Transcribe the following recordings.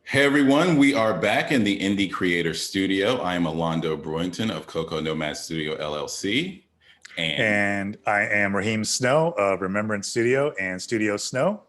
Hey everyone, we are back in the Indie Creator Studio. I am Alondo Brewington of Coco Nomad Studio LLC. And And I am Raheem Snow of Remembrance Studio and Studio Snow.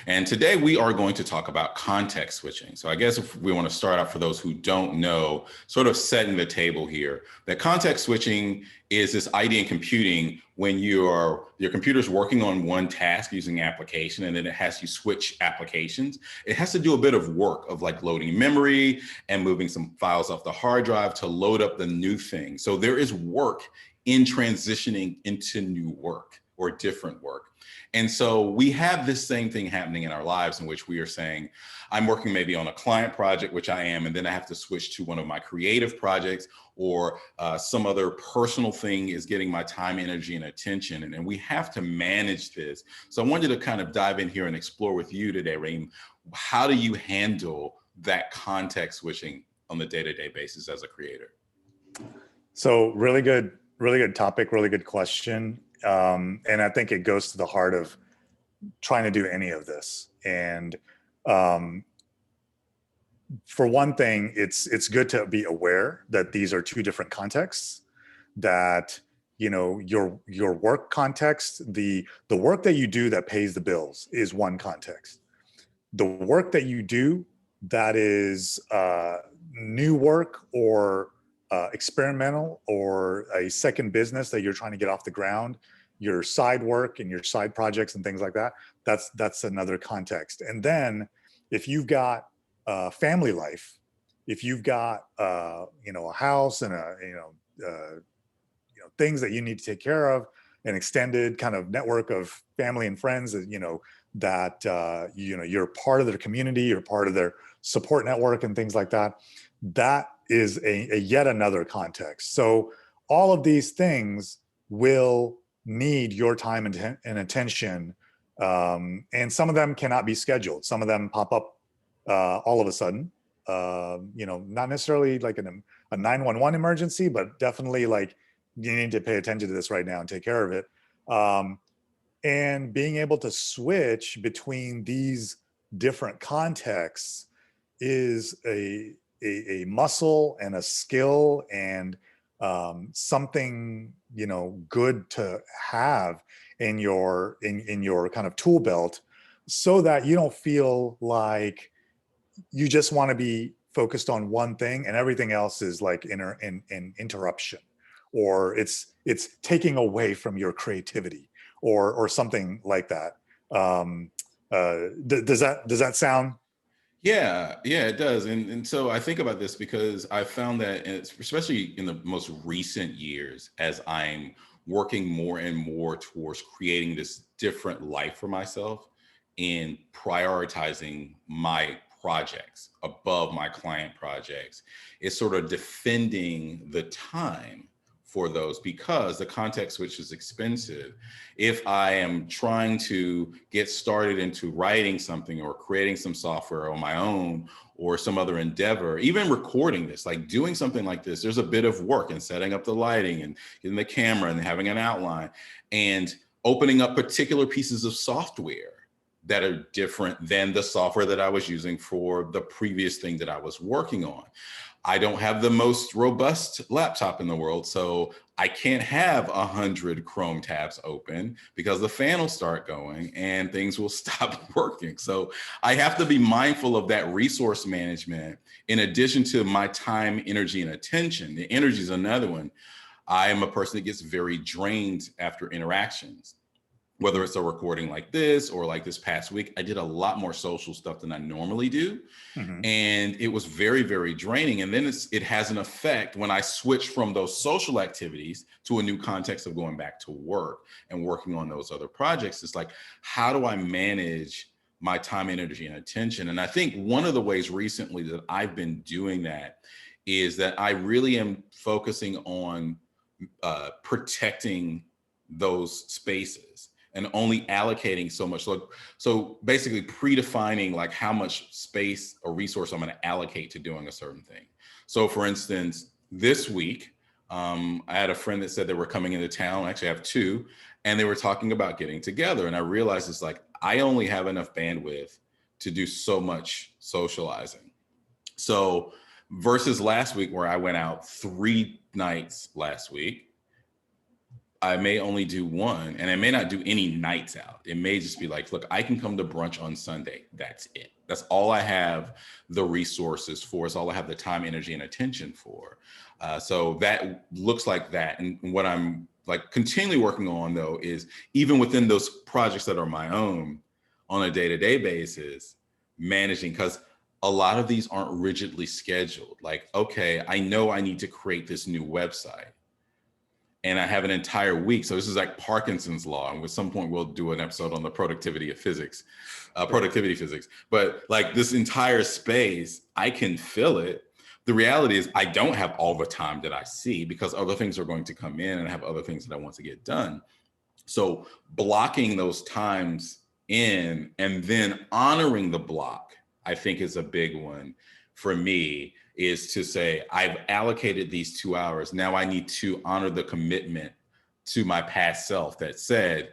And today we are going to talk about context switching. So I guess if we want to start out for those who don't know, sort of setting the table here, that context switching is this idea in computing when your computer's working on one task using application and then it has you switch applications. It has to do a bit of work of like loading memory and moving some files off the hard drive to load up the new thing. So there is work in transitioning into new work or different work. And so we have this same thing happening in our lives in which we are saying, I'm working maybe on a client project, which I am, and then I have to switch to one of my creative projects or some other personal thing is getting my time, energy, and attention. And we have to manage this. So I wanted to kind of dive in here and explore with you today, Raheem, how do you handle that context switching on the day-to-day basis as a creator? So really good topic, really good question. And I think it goes to the heart of trying to do any of this. And for one thing, it's good to be aware that these are two different contexts, that your work context, the work that you do that pays the bills is one context. The work that you do that is new work or experimental or a second business that you're trying to get off the ground, your side work and your side projects and things like that, that's another context. And then if you've got family life, if you've got a house and things that you need to take care of, an extended kind of network of family and friends that you're part of their community, you're part of their support network and things like that, that is a yet another context. So all of these things will need your time and attention. And some of them cannot be scheduled. Some of them pop up all of a sudden, not necessarily like a 911 emergency, but definitely like you need to pay attention to this right now and take care of it. And being able to switch between these different contexts is a muscle and a skill and something good to have in your kind of tool belt, so that you don't feel like you just want to be focused on one thing and everything else is like an interruption, or it's taking away from your creativity or something like that. Does that sound? Yeah, it does. And so I think about this because I found that, especially in the most recent years, as I'm working more and more towards creating this different life for myself and prioritizing my projects above my client projects, it's sort of defending the time for those, because the context switch is expensive. If I am trying to get started into writing something or creating some software on my own or some other endeavor, even recording this, like doing something like this, there's a bit of work in setting up the lighting and getting the camera and having an outline and opening up particular pieces of software that are different than the software that I was using for the previous thing that I was working on. I don't have the most robust laptop in the world, so I can't have 100 Chrome tabs open because the fan will start going and things will stop working. So I have to be mindful of that resource management in addition to my time, energy, and attention. The energy is another one. I am a person that gets very drained after interactions. Whether it's a recording like this or like this past week, I did a lot more social stuff than I normally do. Mm-hmm. And it was very, very draining. And then it has an effect when I switch from those social activities to a new context of going back to work and working on those other projects. It's like, how do I manage my time, energy, and attention? And I think one of the ways recently that I've been doing that is that I really am focusing on protecting those spaces and only allocating so much. So basically predefining like how much space or resource I'm going to allocate to doing a certain thing. So for instance, this week, I had a friend that said they were coming into town. Actually, I have two, and they were talking about getting together. And I realized it's like, I only have enough bandwidth to do so much socializing. So versus last week where I went out 3 nights last week, I may only do one, and I may not do any nights out. It may just be like, look, I can come to brunch on Sunday. That's it. That's all I have the resources for. It's all I have the time, energy, and attention for. So that looks like that. And what I'm like continually working on though is even within those projects that are my own on a day-to-day basis, managing, because a lot of these aren't rigidly scheduled. Like, okay, I know I need to create this new website, and I have an entire week. So this is like Parkinson's law. And at some point we'll do an episode on the productivity of physics, productivity physics. But like this entire space, I can fill it. The reality is I don't have all the time that I see because other things are going to come in and I have other things that I want to get done. So blocking those times in and then honoring the block, I think is a big one for me, is to say, I've allocated these 2 hours. Now I need to honor the commitment to my past self that said,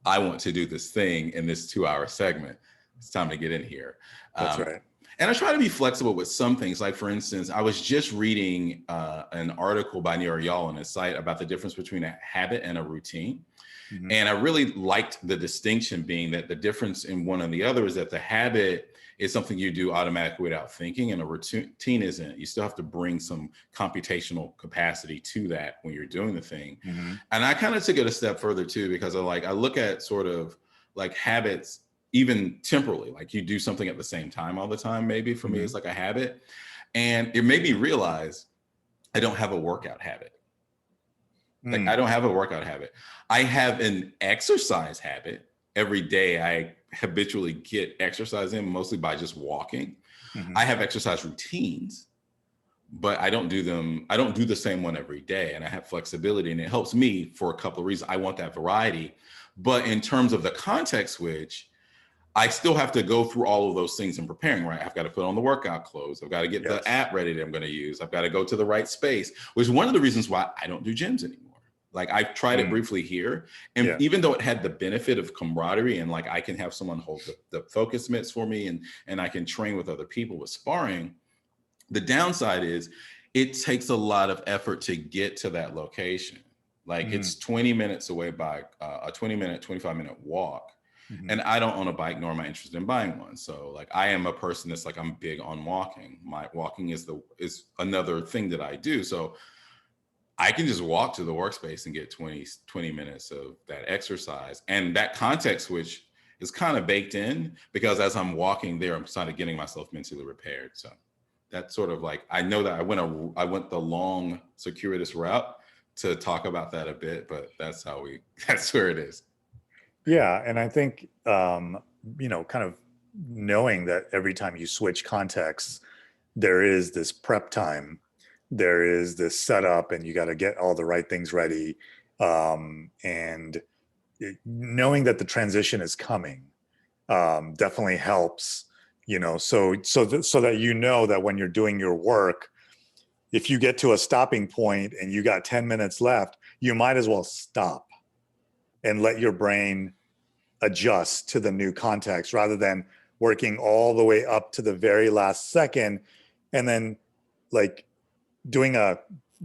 I want to do this thing in this 2-hour segment. It's time to get in here. That's right. And I try to be flexible with some things. Like, for instance, I was just reading an article by Neil Yall on his site about the difference between a habit and a routine. Mm-hmm. And I really liked the distinction being that the difference in one and the other is that the habit is something you do automatically without thinking, and a routine isn't. You still have to bring some computational capacity to that when you're doing the thing. Mm-hmm. And I kind of took it a step further too, because I look at sort of like habits, even temporally, like you do something at the same time all the time. Maybe for me, it's like a habit. And it made me realize I don't have a workout habit. Like I don't have a workout habit. I have an exercise habit. Every day I habitually get exercise in, mostly by just walking. Mm-hmm. I have exercise routines, but I don't do them. I don't do the same one every day. And I have flexibility, and it helps me for a couple of reasons. I want that variety. But in terms of the context switch, I still have to go through all of those things in preparing, right? I've got to put on the workout clothes. I've got to get the app ready that I'm going to use. I've got to go to the right space, which is one of the reasons why I don't do gyms anymore. Like I've tried it briefly here. And even though it had the benefit of camaraderie and like I can have someone hold the focus mitts for me and I can train with other people with sparring, the downside is it takes a lot of effort to get to that location. Like it's 20 minutes away by a 25-minute walk. Mm-hmm. And I don't own a bike, nor am I interested in buying one. So like I am a person that's like, I'm big on walking. My walking is another thing that I do. So I can just walk to the workspace and get 20 minutes of that exercise. And that context switch is kind of baked in because as I'm walking there, I'm sort of getting myself mentally repaired. So that's sort of like, I know that I went the long circuitous route to talk about that a bit, but that's where it is. Yeah. And I think, kind of knowing that every time you switch contexts, there is this prep time, there is this setup, and you got to get all the right things ready. And knowing that the transition is coming definitely helps, so that you know that when you're doing your work, if you get to a stopping point and you got 10 minutes left, you might as well stop and let your brain adjust to the new context rather than working all the way up to the very last second and then like doing a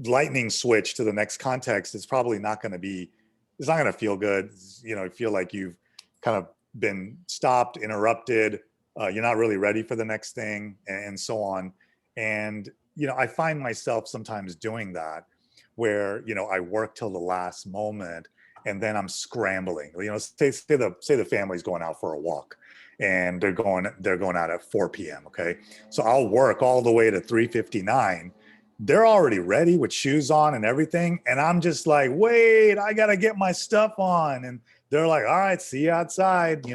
lightning switch to the next context. It's probably not going to feel good. Feel like you've kind of been stopped, interrupted. You're not really ready for the next thing and so on. And, I find myself sometimes doing that where, I work till the last moment and then I'm scrambling. Say the family's going out for a walk and they're going out at 4 p.m. Okay. So I'll work all the way to 3:59. They're already ready with shoes on and everything. And I'm just like, wait, I got to get my stuff on. And they're like, all right, see you outside,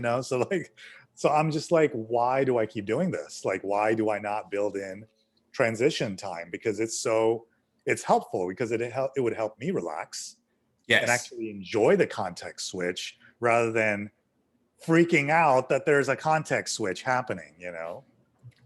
so I'm just like, why do I keep doing this? Like, why do I not build in transition time? Because it's helpful because it would help me relax. Yes. And actually enjoy the context switch rather than freaking out that there's a context switch happening,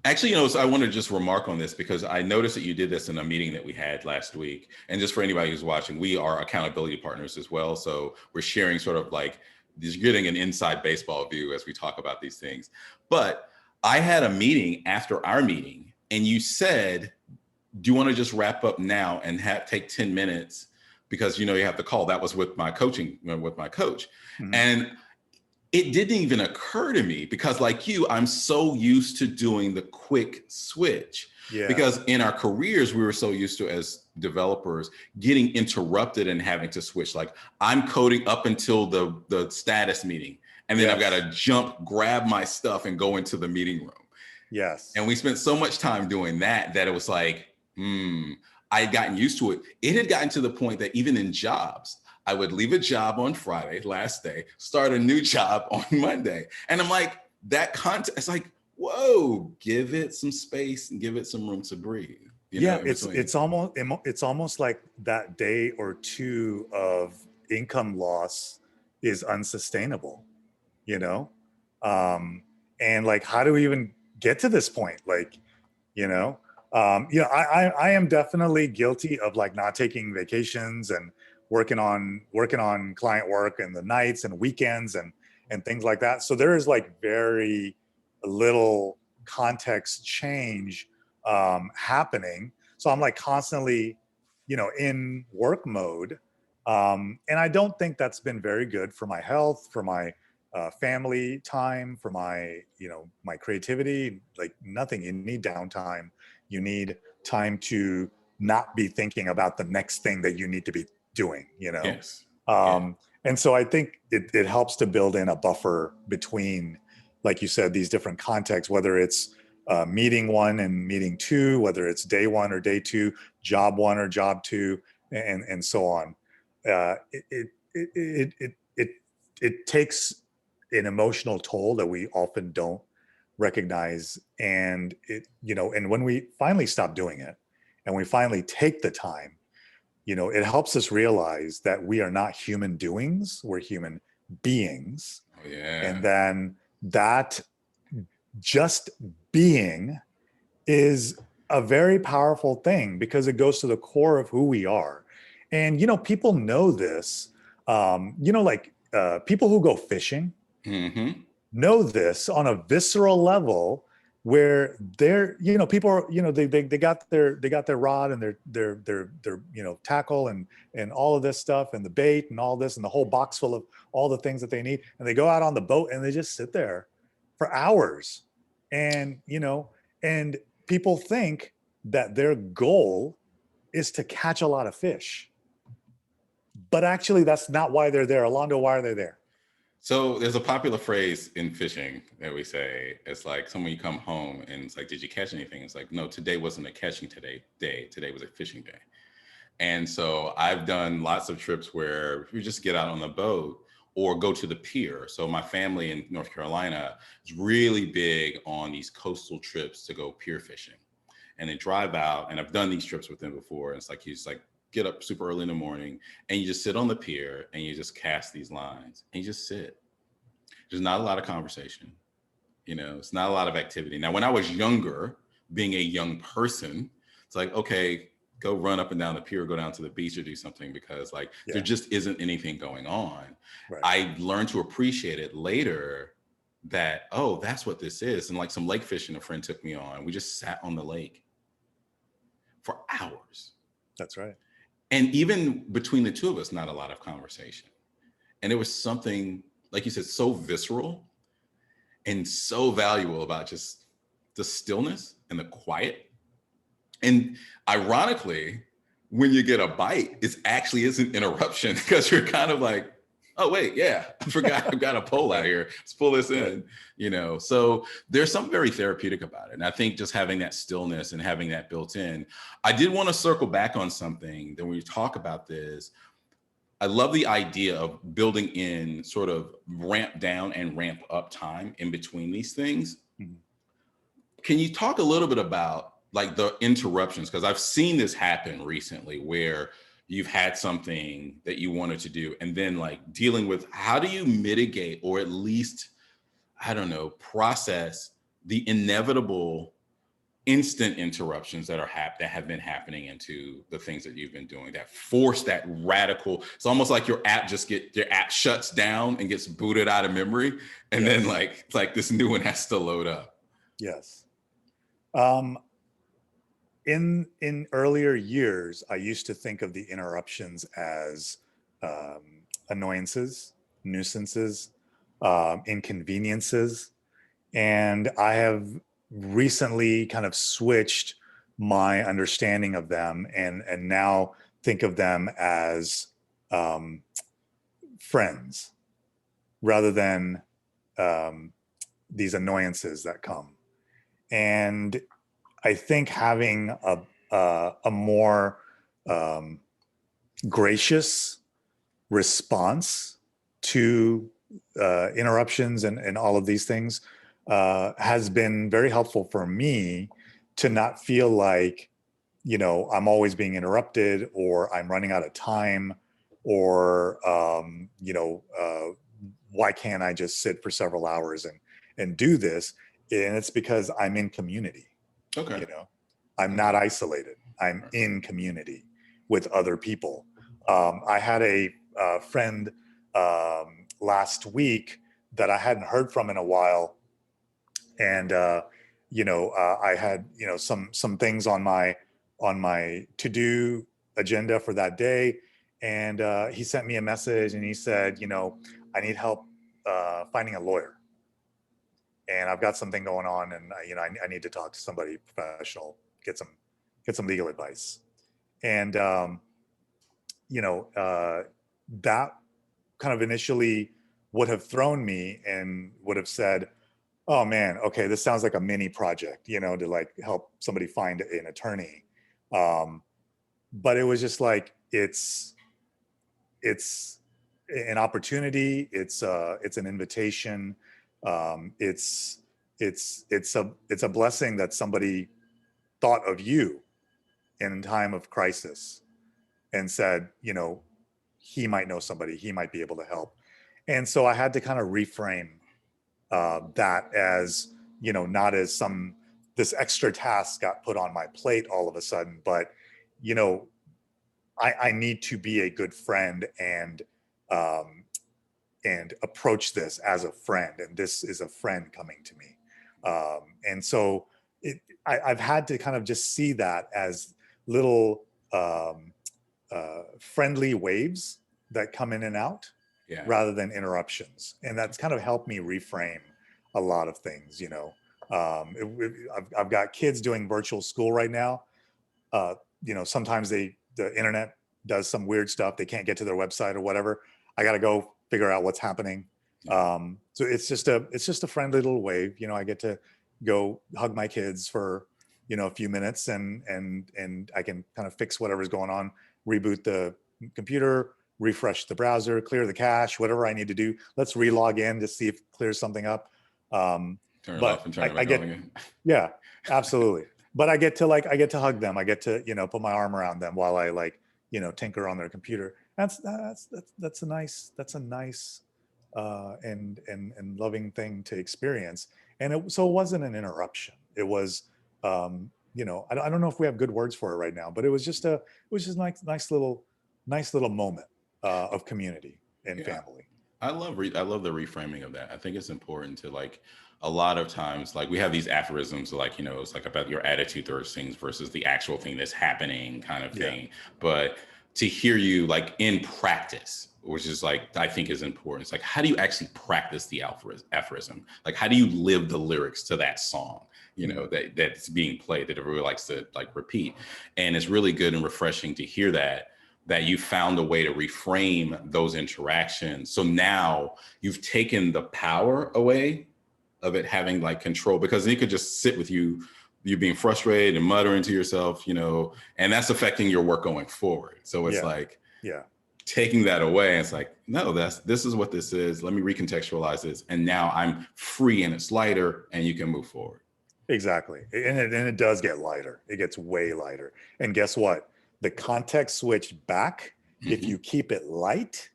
Actually, so I want to just remark on this because I noticed that you did this in a meeting that we had last week. And just for anybody who's watching, we are accountability partners as well. So we're sharing sort of like, you're getting an inside baseball view as we talk about these things. But I had a meeting after our meeting and you said, do you want to just wrap up now and take 10 minutes because, you have the call. That was with my coaching, with my coach. Mhm. And it didn't even occur to me because, like you, I'm so used to doing the quick switch. Yeah. Because in our careers, we were so used to, as developers, getting interrupted and having to switch. Like, I'm coding up until the status meeting, and then I've got to jump, grab my stuff, and go into the meeting room. Yes. And we spent so much time doing that it was like, I had gotten used to it. It had gotten to the point that even in jobs, I would leave a job on Friday, last day, start a new job on Monday. And I'm like, that content, it's like, whoa, give it some space and give it some room to breathe. It's almost like that day or two of income loss is unsustainable, and like, how do we even get to this point? Like, I am definitely guilty of like not taking vacations and working on client work and the nights and weekends and things like that. So there is like very little context change happening. So I'm like constantly, in work mode. And I don't think that's been very good for my health, for my family time, for my, my creativity. Like, nothing. You need downtime. You need time to not be thinking about the next thing that you need to be doing, Yes. And so I think it helps to build in a buffer between, like you said, these different contexts, whether it's meeting one and meeting two, whether it's day one or day two, job one or job two, and so on. It takes an emotional toll that we often don't recognize, and and when we finally stop doing it and we finally take the time, it helps us realize that we are not human doings, we're human beings. Oh, yeah. And then that just being is a very powerful thing because it goes to the core of who we are. And, people know this, like people who go fishing know this on a visceral level, where they're, people are, they got their rod and their tackle and all of this stuff and the bait and all this and the whole box full of all the things that they need. And they go out on the boat and they just sit there for hours. And, and people think that their goal is to catch a lot of fish. But actually, that's not why they're there. Alonzo, why are they there? So there's a popular phrase in fishing that we say. It's like, when you come home and it's like, did you catch anything? It's like, no, today wasn't a catching day. Today was a fishing day. And so I've done lots of trips where you just get out on the boat or go to the pier. So my family in North Carolina is really big on these coastal trips to go pier fishing. And they drive out, and I've done these trips with them before. And it's like, he's like, get up super early in the morning and you just sit on the pier and you just cast these lines and you just sit. There's not a lot of conversation. It's not a lot of activity. Now, when I was younger, being a young person, it's like, okay, go run up and down the pier, go down to the beach or do something, because there just isn't anything going on. Right. I learned to appreciate it later that, oh, that's what this is. And like some lake fishing, a friend took me on. We just sat on the lake for hours. That's right. And even between the two of us, not a lot of conversation. And there was something, like you said, so visceral and so valuable about just the stillness and the quiet. And ironically, when you get a bite, it actually is an interruption, because you're kind of like, oh, wait, yeah, I forgot I've got a pole out here. Let's pull this in, So there's something very therapeutic about it. And I think just having that stillness and having that built in. I did want to circle back on something that when we talk about this. I love the idea of building in sort of ramp down and ramp up time in between these things. Mm-hmm. Can you talk a little bit about like the interruptions? Because I've seen this happen recently where you've had something that you wanted to do, and then like dealing with how do you mitigate, or at least, I don't know, process the inevitable instant interruptions that have been happening into the things that you've been doing, that force that radical. It's almost like your app shuts down and gets booted out of memory, and then like this new one has to load up. Yes. in earlier years, I used to think of the interruptions as annoyances, nuisances, inconveniences, and I have recently kind of switched my understanding of them, and now think of them as um, friends rather than um, these annoyances that come. And I think having a more um, gracious response to interruptions and all of these things has been very helpful for me to not feel like, I'm always being interrupted, or I'm running out of time, or why can't I just sit for several hours and do this? And it's because I'm in community. Okay. I'm not isolated. I'm in community with other people. I had a friend last week that I hadn't heard from in a while, and I had some things on my to-do agenda for that day, and he sent me a message and he said, I need help finding a lawyer, and I've got something going on, and I need to talk to somebody professional, get some legal advice. And that kind of initially would have thrown me and would have said, oh man, okay, this sounds like a mini project, to like help somebody find an attorney. But it was just like, it's an opportunity. It's an invitation. It's a blessing that somebody thought of you in time of crisis and said, he might know somebody, he might be able to help. And so I had to kind of reframe that as, not as this extra task got put on my plate all of a sudden, but, I need to be a good friend and approach this as a friend. And this is a friend coming to me. And so I've had to kind of just see that as little friendly waves that come in and out, Yeah. rather than interruptions. And that's kind of helped me reframe a lot of things. I've got kids doing virtual school right now. Sometimes the internet does some weird stuff. They can't get to their website or whatever. I got to go figure out what's happening. So it's just a friendly little wave. I get to go hug my kids for, a few minutes, and I can kind of fix whatever's going on, reboot the computer, refresh the browser, clear the cache, whatever I need to do. Let's re-log in to see if it clears something up. Turn it off and turn it back on again. Yeah, absolutely. But I get to hug them. I get to, put my arm around them while I tinker on their computer. That's a nice and loving thing to experience. And so it wasn't an interruption. It was, I don't know if we have good words for it right now, but it was just a nice little moment of community and family. I love the reframing of that. I think it's important to, like, a lot of times, like, we have these aphorisms, like, it's like about your attitude towards things versus the actual thing that's happening, kind of thing. But to hear you, like, in practice, which is, like, I think is important. It's like, how do you actually practice the aphorism? Like, how do you live the lyrics to that song, that's being played, that everybody likes to, like, repeat? And it's really good and refreshing to hear that you found a way to reframe those interactions. So now you've taken the power away of it having, like, control, because then you could just sit with you being frustrated and muttering to yourself, and that's affecting your work going forward. So it's taking that away. It's like, no, this is what this is. Let me recontextualize this. And now I'm free and it's lighter and you can move forward. Exactly. And it does get lighter. It gets way lighter. And guess what? The context switch back, if you keep it light,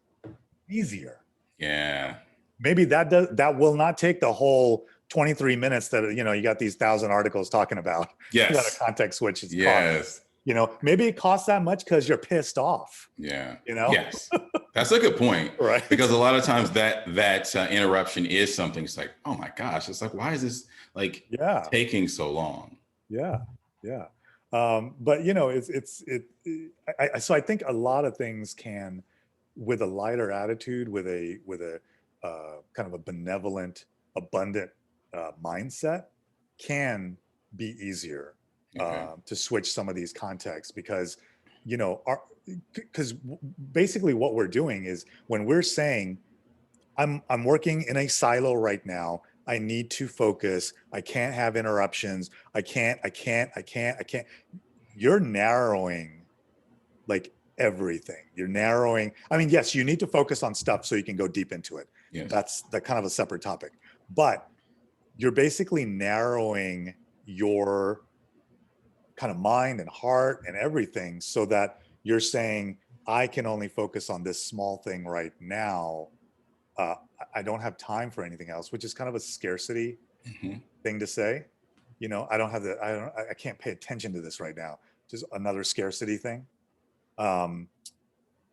easier. Yeah. Maybe that will not take the whole 23 minutes that, you got these 1,000 articles talking about. Yes. That a context switch is yes. cost. Maybe it costs that much because you're pissed off. Yeah. Yes. That's a good point. Right. Because a lot of times that interruption is something. It's like, oh my gosh, it's like, why is this, like, taking so long? Yeah. Yeah. But you know, so I think a lot of things can, with a lighter attitude, with a kind of a benevolent, abundant mindset, can be easier Okay. to switch some of these contexts because, you know, because basically what we're doing is when we're saying, I'm working in a silo right now. I need to focus. I can't have interruptions. I can't. You're narrowing like everything. You're narrowing. I mean, yes, you need to focus on stuff so you can go deep into it. Yes. That's the kind of a separate topic. But you're basically narrowing your kind of mind and heart and everything so that you're saying, I can only focus on this small thing right now. uh, I don't have time for anything else, which is kind of a scarcity Hmm. thing to say. You know, I don't have the, I can't pay attention to this right now. Just another scarcity thing. Um,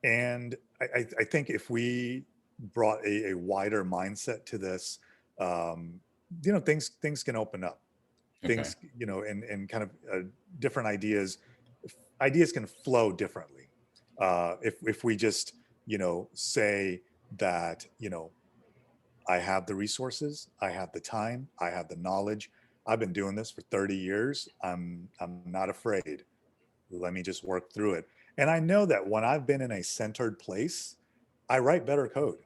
and I think if we brought a wider mindset to this, um, you know, things can open up. Okay. Things, you know, and kind of different ideas can flow differently. If we just, you know, say that, you know, I have the resources, I have the time, I have the knowledge. I've been doing this for 30 years. I'm not afraid. Let me just work through it. And I know that when I've been in a centered place, I write better code.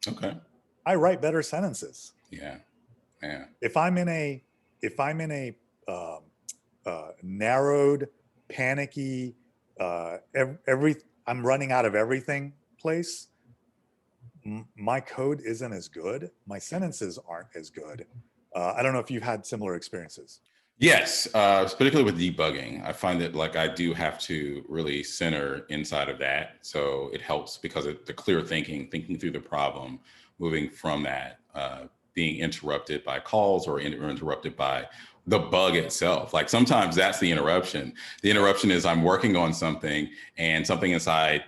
Okay. I write better sentences. Yeah. Yeah. If I'm in a if I'm in a um, narrowed, panicky, every I'm running out of everything place, my code isn't as good. My sentences aren't as good. I don't know if you've had similar experiences. Yes, particularly with debugging, I find that like I do have to really center inside of that. So it helps because of the clear thinking, thinking through the problem, moving from that, being interrupted by calls or interrupted by the bug itself. Like sometimes that's the interruption. The interruption is I'm working on something and something inside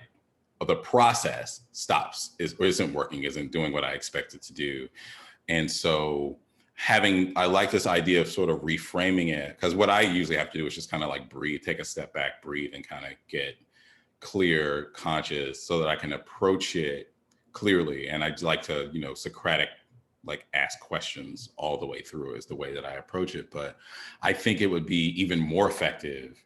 of the process stops, isn't working, isn't doing what I expect it to do. And so I like this idea of sort of reframing it, because what I usually have to do is just kind of like breathe, take a step back, breathe, and kind of get clear, conscious, so that I can approach it clearly. And I like to, you know, Socratic, like ask questions all the way through is the way that I approach it. But I think it would be even more effective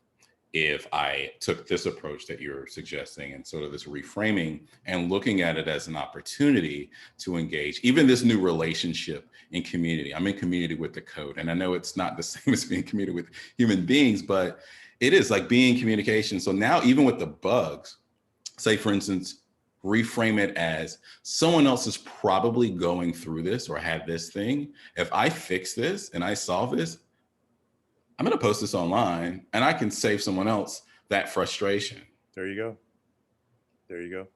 if I took this approach that you're suggesting and sort of this reframing and looking at it as an opportunity to engage even this new relationship in community. I'm in community with the code, and I know it's not the same as being community with human beings, but it is like being communication. So now even with the bugs, say for instance, reframe it as someone else is probably going through this or had this thing. If I fix this and I solve this, I'm going to post this online and I can save someone else that frustration. There you go. There you go.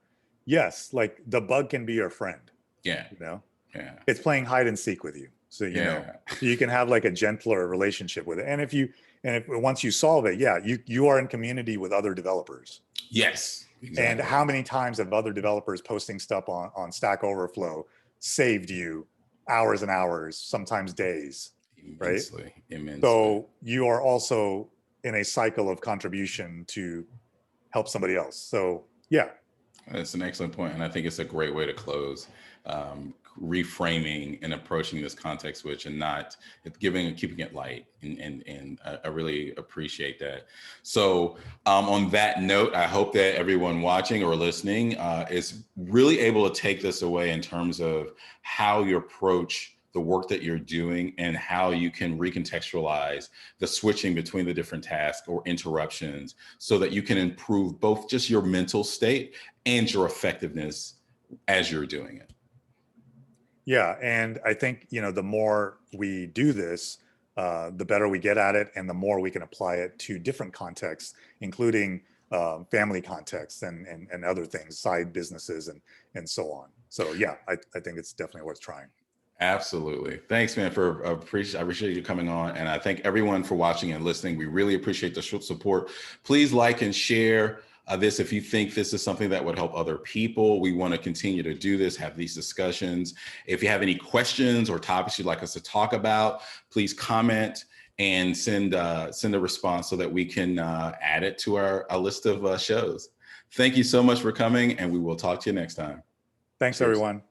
Yes, like the bug can be your friend. Yeah. You know, Yeah. it's playing hide and seek with you. So you know, Yeah. so you can have like a gentler relationship with it. And if once you solve it, yeah, you are in community with other developers. Yes. And Exactly. how many times have other developers posting stuff on Stack Overflow saved you hours and hours, sometimes days, right? Immensely. Immensely. So you are also in a cycle of contribution to help somebody else. So yeah, That's an excellent point, and I think it's a great way to close. Reframing and approaching this context switch, and not keeping it light, and I really appreciate that. So, on that note, I hope that everyone watching or listening is really able to take this away in terms of how you approach the work that you're doing and how you can recontextualize the switching between the different tasks or interruptions so that you can improve both just your mental state and your effectiveness as you're doing it. yeah. And I think, you know, the more we do this, the better we get at it and the more we can apply it to different contexts, including family contexts and other things, side businesses and so on. So yeah, I think it's definitely worth trying. Absolutely. Thanks, man, I appreciate you coming on. And I thank everyone for watching and listening. We really appreciate the support. Please like and share this if you think this is something that would help other people. We want to continue to do this, have these discussions. If you have any questions or topics you'd like us to talk about, please comment and send a response so that we can add it to our list of shows. Thank you so much for coming, and we will talk to you next time. Thanks, Cheers. everyone.